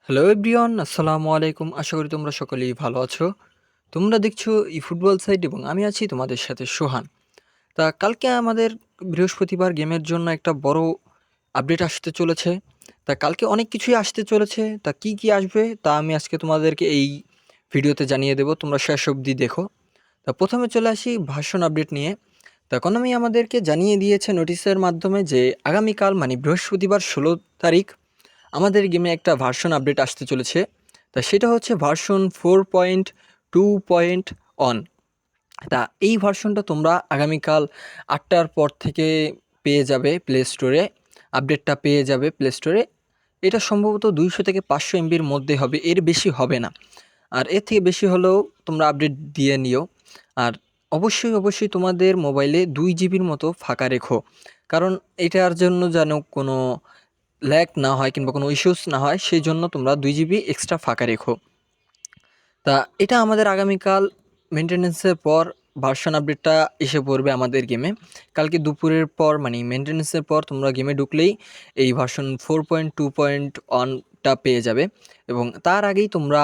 Hello everyone, আসসালামু আলাইকুম। আশা করি তোমরা সকলেই ভালো আছো। তোমরা দেখছো ফুটবল সাইট এবং আমি আছি তোমাদের সাথে সোহান। তা কালকে আমাদের বৃহস্পতিবার গেমের জন্য একটা বড় আপডেট আসতে চলেছে। তা কালকে অনেক কিছুই আসতে চলেছে। তা কি কি আসবে তা আমি আজকে তোমাদেরকে এই ভিডিওতে জানিয়ে দেবো। তোমরা শেষ অবধি দেখো। তা প্রথমে চলে আসি ভার্সন আপডেট নিয়ে। তা Konami আমাদেরকে জানিয়ে দিয়েছে নোটিশের মাধ্যমে যে আগামীকাল মানে বৃহস্পতিবার 16 তারিখ আমাদের গেমে একটা ভার্সন আপডেট আসতে চলেছে। তা সেটা হচ্ছে ভার্সন 4.2.1। তা এই ভার্সনটা তোমরা আগামীকাল 8টার পর থেকে পেয়ে যাবে প্লে স্টোরে। আপডেটটা পেয়ে যাবে প্লে স্টোরে। এটা সম্ভবত 200 থেকে 500 এমবির মধ্যে হবে, এর বেশি হবে না। আর এর থেকে বেশি হলেও তোমরা আপডেট দিয়ে নিও। আর অবশ্যই তোমাদের মোবাইলে 2 জিবির মতো ফাঁকা রেখো, কারণ এটার জন্য যেন কোনো ল্যাগ না হয় কিংবা কোনো ইস্যুস না হয়, সেই জন্য তোমরা 2 জিবি এক্সট্রা ফাঁকা রেখো। তা এটা আমাদের আগামীকাল মেনটেন্যান্সের পর ভার্সন আপডেটটা এসে পড়বে আমাদের গেমে। কালকে দুপুরের পর মানে মেনটেন্যান্সের পর তোমরা গেমে ঢুকলেই এই ভার্সন 4.2.1টা পেয়ে যাবে, এবং তার আগেই তোমরা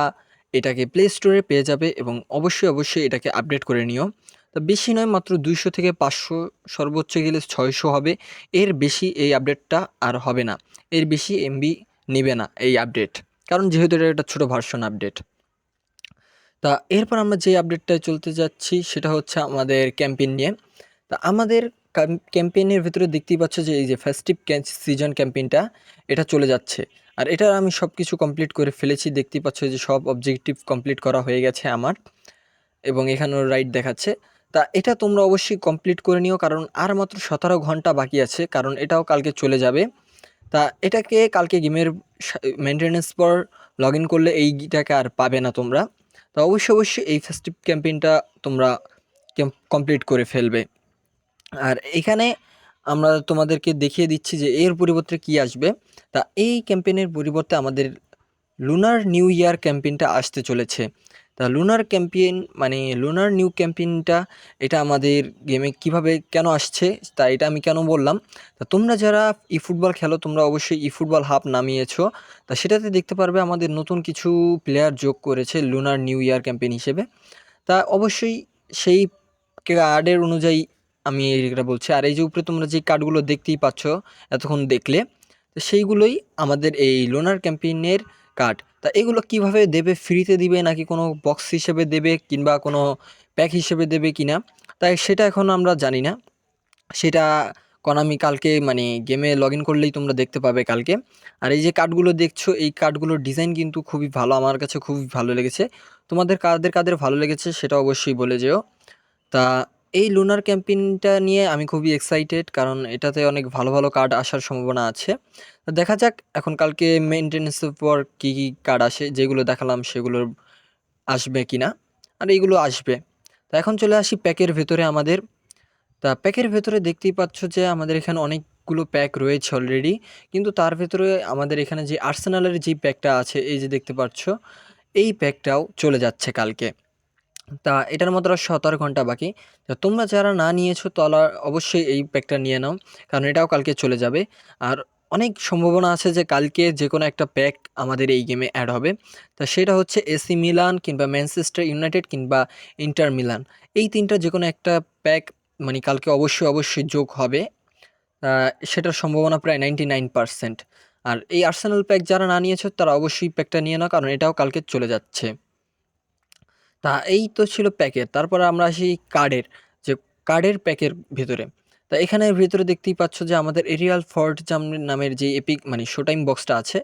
এটাকে প্লে স্টোরে পেয়ে যাবে। এবং অবশ্যই এটাকে আপডেট করে নিও। তা বেশি নয়, মাত্র 200 থেকে 500, সর্বোচ্চ গেলে 600 হবে। এর বেশি এই আপডেটটা আর হবে না। এর বেশি এমবি নেবে না এই আপডেট, কারণ যেহেতু এটা একটা ছোটো ভার্সন আপডেট। তা এরপর আমরা যে আপডেটটায় চলতে যাচ্ছি সেটা হচ্ছে আমাদের ক্যাম্পেইন নিয়ে। তা আমাদের ক্যাম্পেইনের ভেতরে দেখতেই পাচ্ছ যে এই যে ফেস্টিভ সিজন ক্যাম্পেইনটা এটা চলে যাচ্ছে। আর এটা আমি সব কিছু কমপ্লিট করে ফেলেছি, দেখতেই পাচ্ছ যে সব অবজেক্টিভ কমপ্লিট করা হয়ে গেছে আমার, এবং এখানেও রাইট দেখাচ্ছে। তা এটা তোমরা অবশ্যই কমপ্লিট করে নিও, কারণ আর মাত্র 17 ঘন্টা বাকি আছে, কারণ এটাও কালকে চলে যাবে। তা এটাকে কালকে গেমের মেনটেন্যান্স পর লগ ইন করলে এইটাকে আর পাবে না তোমরা। তো অবশ্যই এই ফেস্টিভ ক্যাম্পেইনটা তোমরা কমপ্লিট করে ফেলবে। আর এখানে আমরা তোমাদেরকে দেখিয়ে দিচ্ছি যে এর পরিবর্তে কি আসবে। তা এই ক্যাম্পেইনের পরিবর্তে আমাদের লুনার নিউ ইয়ার ক্যাম্পেইনটা আসতে চলেছে। তা লুনার ক্যাম্পেইন মানে লুনার নিউ ক্যাম্পেইনটা এটা আমাদের গেমে কিভাবে কেন আসছে, তা এটা আমি কেন বললাম। তা তোমরা যারা ফুটবল খেলো তোমরা অবশ্যই ফুটবল হাব নামিয়েছো। তা সেটাতে দেখতে পারবে আমাদের নতুন কিছু প্লেয়ার যোগ করেছে লুনার নিউ ইয়ার ক্যাম্পেইন হিসেবে। তা অবশ্যই সেই কার্ডের অনুযায়ী আমি এটা বলছি। আর এই যে উপরে তোমরা যে কার্ডগুলো দেখতেই পাচ্ছ এতক্ষণ দেখলে, তো সেইগুলোই আমাদের এই লোনার ক্যাম্পেইনের কার্ড। তা এগুলো কিভাবে দেবে, ফ্রিতে দিবে নাকি কোনো বক্স হিসেবে দেবে কিংবা কোনো প্যাক হিসেবে দেবে কিনা, তাই সেটা এখন আমরা জানি না। সেটা Konami কালকে মানে গেমে লগ ইন করলেই তোমরা দেখতে পাবে কালকে। আর এই যে কার্ডগুলো দেখছো এই কার্ডগুলোর ডিজাইন কিন্তু খুবই ভালো, আমার কাছে খুবই ভালো লেগেছে। তোমাদের কাদের কাদের ভালো লেগেছে সেটা অবশ্যই বলে যেও। তা এই লুনার ক্যাম্পেইনটা নিয়ে আমি খুবই এক্সাইটেড, কারণ এটাতে অনেক ভালো কার্ড আসার সম্ভাবনা আছে। তো দেখা যাক এখন কালকে মেইনটেন্যান্সের পর কী কার্ড আসে, যেগুলো দেখালাম সেগুলোর আসবে কিনা। আর এইগুলো আসবে। তো এখন চলে আসি প্যাকের ভেতরে আমাদের। তা প্যাকের ভেতরে দেখতেই পাচ্ছ যে আমাদের এখানে অনেকগুলো প্যাক রয়েছে অলরেডি, কিন্তু তার ভেতরে আমাদের এখানে যে আর্সেনালের যে প্যাকটা আছে এই যে দেখতে পাচ্ছ, এই প্যাকটাও চলে যাচ্ছে কালকে। তা এটার মধ্যে আর 17 ঘন্টা বাকি। তো তোমরা যারা না নিয়েছো তারা অবশ্যই এই প্যাকটা নিয়ে নাও, কারণ এটাও কালকে চলে যাবে। আর অনেক সম্ভাবনা আছে যে কালকে যে কোনো একটা প্যাক আমাদের এই গেমে অ্যাড হবে। তা সেটা হচ্ছে এসি মিলান কিংবা ম্যানচেস্টার ইউনাইটেড কিংবা ইন্টার মিলান, এই তিনটা যে কোনো একটা প্যাক মানে কালকে অবশ্যই যোগ হবে। সেটার সম্ভাবনা প্রায় 99%। আর এই আর্সেনাল প্যাক যারা না নিয়েছো তারা অবশ্যই প্যাকটা নিয়ে নাও, কারণ এটাও কালকে চলে যাচ্ছে। তা এই তো ছিল প্যাকের। তারপরে আমরা আসি কার্ডের, যে কার্ডের প্যাকের ভেতরে। তা এখানের ভেতরে দেখতেই পাচ্ছ যে আমাদের এরিয়াল ফর্ট জাম নামের যে এপিক মানে শো টাইম বক্সটা আছে,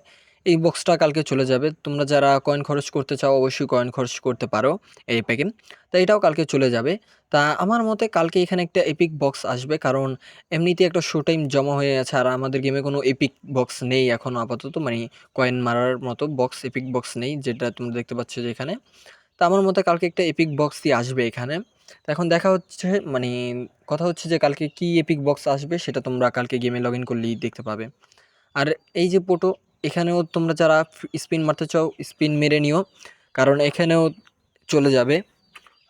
এই বক্সটা কালকে চলে যাবে। তোমরা যারা কয়েন খরচ করতে চাও অবশ্যই কয়েন খরচ করতে পারো এই প্যাকে। তা এটাও কালকে চলে যাবে। তা আমার মতে কালকে এখানে একটা এপিক বক্স আসবে, কারণ এমনিতে একটা শো টাইম জমা হয়ে আছে। আর আমাদের গেমে কোনো এপিক বক্স নেই এখনও আপাতত, মানে কয়েন মারার মতো বক্স এপিক বক্স নেই, যেটা তোমরা দেখতে পাচ্ছ যে এখানে। তো আমার মতে কালকে একটা এপিক বক্সই আসবে এখানে। তো এখন দেখা হচ্ছে মানে কথা হচ্ছে যে কালকে কি এপিক বক্স আসবে সেটা তোমরা কালকে গেমে লগ ইন করলেই দেখতে পাবে। আর এই যে পোটো, এখানেও তোমরা যারা স্পিন মারতে চাও স্পিন মেরে নিও, কারণ এখানেও চলে যাবে।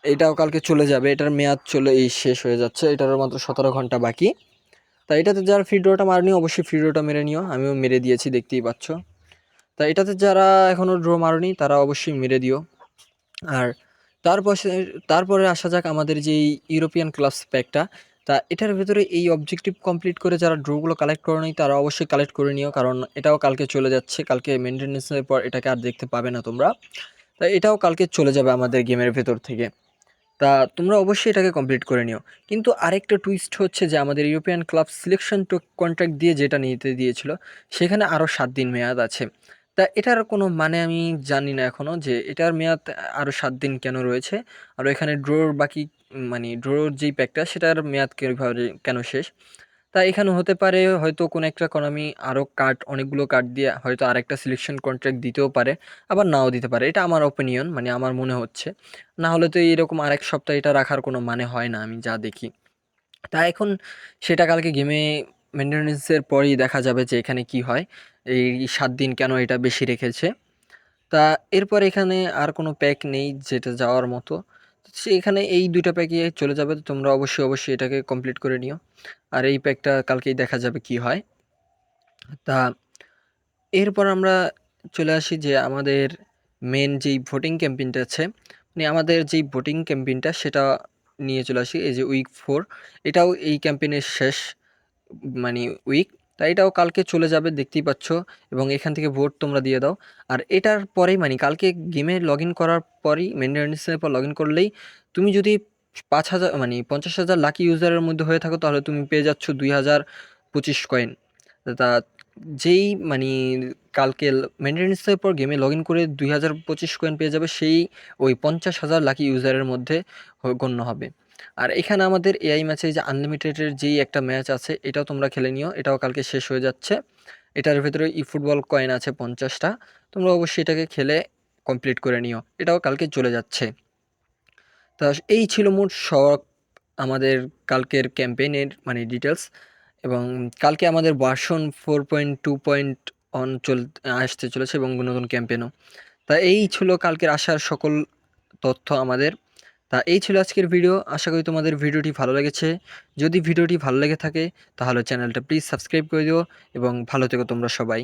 এটাও কালকে চলে যাবে, এটার মেয়াদ শেষ হয়ে যাচ্ছে, এটারও মাত্র 17 ঘন্টা বাকি। তাই এটাতে যারা ফ্রি ড্রটা মারনি অবশ্যই ফ্রি ড্রটা মেরে নিও, আমিও মেরে দিয়েছি দেখতেই পাচ্ছ। তা এটাতে যারা এখনও ড্র মারোনি তারা অবশ্যই মেরে দিও। আর তারপরে আসা যাক আমাদের যেই ইউরোপিয়ান ক্লাবস প্যাকটা। তা এটার ভেতরে এই অবজেক্টিভ কমপ্লিট করে যারা ড্রগুলো কালেক্ট করোনি তারা অবশ্যই কালেক্ট করে নিও, কারণ এটাও কালকে চলে যাচ্ছে। কালকে মেইনটেন্যান্সের পর এটাকে আর দেখতে পাবে না তোমরা। তা এটাও কালকে চলে যাবে আমাদের গেমের ভেতর থেকে। তা তোমরা অবশ্যই এটাকে কমপ্লিট করে নিও। কিন্তু আরেকটা টুইস্ট হচ্ছে যে আমাদের ইউরোপিয়ান ক্লাব সিলেকশন কন্ট্রাক্ট দিয়ে যেটা নিতে দিয়েছিল, সেখানে আরও ৭ দিন মেয়াদ আছে। তা এটার কোনো মানে আমি জানি না এখনও, যে এটার মেয়াদ আরও ৭ দিন কেন রয়েছে? আর এখানে ড্রোর বাকি মানে ড্রোর যেই প্যাকটা সেটার মেয়াদ কীভাবে কেন শেষ? তা এখানে হতে পারে হয়তো কোনো একটা Konami আরও অনেকগুলো কার্ড দিয়ে হয়তো আরেকটা সিলেকশন কন্ট্রাক্ট দিতেও পারে, আবার নাও দিতে পারে। এটা আমার ওপিনিয়ন, মানে আমার মনে হচ্ছে। না হলে তো এরকম আরেক সপ্তাহ এটা রাখার কোনো মানে হয় না আমি যা দেখি। তা এখন সেটা কালকে গেমে মেইনটেন্যান্সের পরেই দেখা যাবে যে এখানে কি হয়। এই ৭ দিন কেন এটা বেশি রেখেছে। তা এরপর এখানে আর কোনো প্যাক নেই যেটা যাওয়ার মতো। এখানে এই ২ টা প্যাকই চলে যাবে। তো তোমরা অবশ্যই এটাকে কমপ্লিট করে নিও। আর এই প্যাকটা কালকেই দেখা যাবে কি হয়। তা এরপর আমরা চলে আসি যে আমাদের মেন যেই ভোটিং ক্যাম্পেইনটা আছে, মানে আমাদের যেই ভোটিং ক্যাম্পেইনটা সেটা নিয়ে চলে আসি। এই যে উইক 4 এটাও এই ক্যাম্পেইনের শেষ মানে উইক। তাই এটাও কালকে চলে যাবে দেখতেই পাচ্ছ, এবং এখান থেকে ভোট তোমরা দিয়ে দাও। আর এটার পরেই মানে কালকে গেমে লগইন করার পরেই মেইনটেন্যান্সের পর লগইন করলেই তুমি যদি ৫,০০০ মানে ৫০,০০০ লাকি ইউজারের মধ্যে হয়ে থাকো তাহলে তুমি পেয়ে যাচ্ছ ২,০২৫ কয়েন। তা যেই মানে কালকে মেইনটেন্যান্সের পর গেমে লগইন করে ২,০২৫ কয়েন পেয়ে যাবে, সেই ওই ৫০,০০০ লাকি ইউজারের মধ্যে গণ্য হবে। আর এখানে আমাদের এআই ম্যাচে যে আনলিমিটেডের যেই একটা ম্যাচ আছে এটাও তোমরা খেলে নিও। এটাও কালকে শেষ হয়ে যাচ্ছে। এটার ভেতরে ফুটবল কয়েন আছে ৫০টা। তোমরা অবশ্যই এটাকে খেলে কমপ্লিট করে নিও। এটাও কালকে চলে যাচ্ছে। তা এই ছিল মোট সব আমাদের কালকের ক্যাম্পেইনের মানে ডিটেলস। এবং কালকে আমাদের ভার্সন 4.2 আসতে চলেছে এবং নতুন ক্যাম্পেইনও। তা এই ছিল কালকের আসার সকল তথ্য আমাদের। তা এই ছিল আজকের ভিডিও। আশা করি তোমাদের ভিডিওটি ভালো লেগেছে। যদি ভিডিওটি ভালো লেগে থাকে তাহলে চ্যানেলটা প্লিজ সাবস্ক্রাইব করে দিও এবং ভালো থেকো তোমরা সবাই।